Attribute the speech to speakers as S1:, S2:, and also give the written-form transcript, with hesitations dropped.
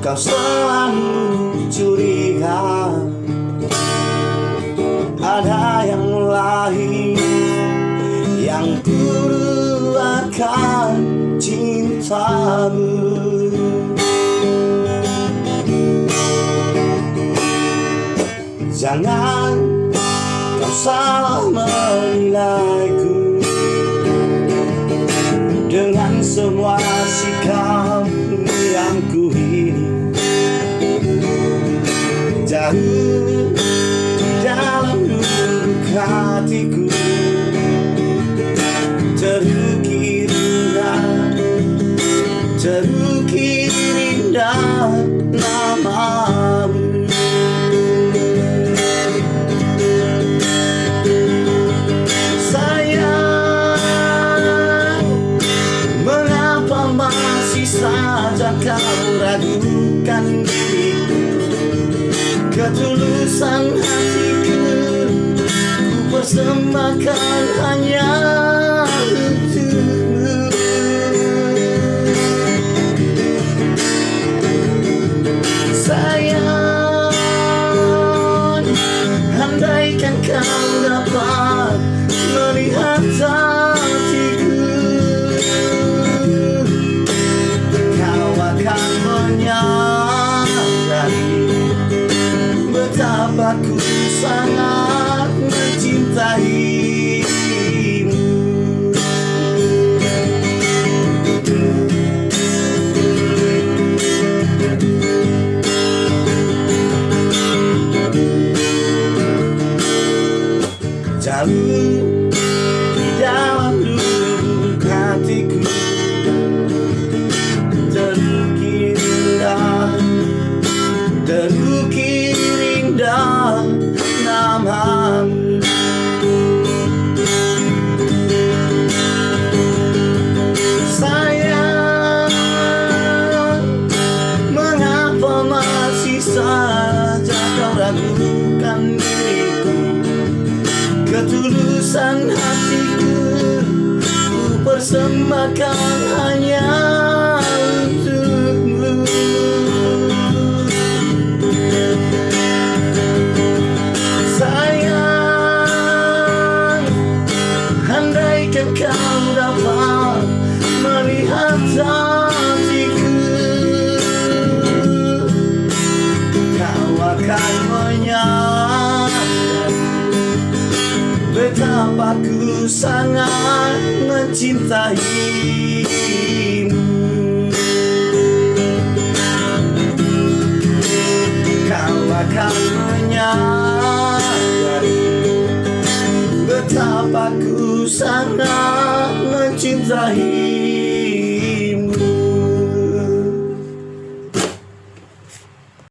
S1: kau selalu curiga ada yang lain yang dulu akan cintamu. Jangan kau salah menilaiku dengan semua sikapmu yang ku ini. Jauh di dalam lubuk hatiku terukir indah namamu. Saja kau ragukan diriku, ketulusan hatiku ku persembahkan hanya untukmu. Sayang, andaikan kau dapat melihat hatiku, betapa ku sangat mencintaimu. Jauh di dalam lubuk hatiku terukir indah namamu. Sayang, mengapa masih saja kau ragukan diriku, ketulusan hatiku ku persembahkan hanya untukmu. Andaikan kau dapat melihat hatiku, kau akan menyadari betapa ku sangat mencintaimu. Kau akan menyadari betapa ku sangat mencintai.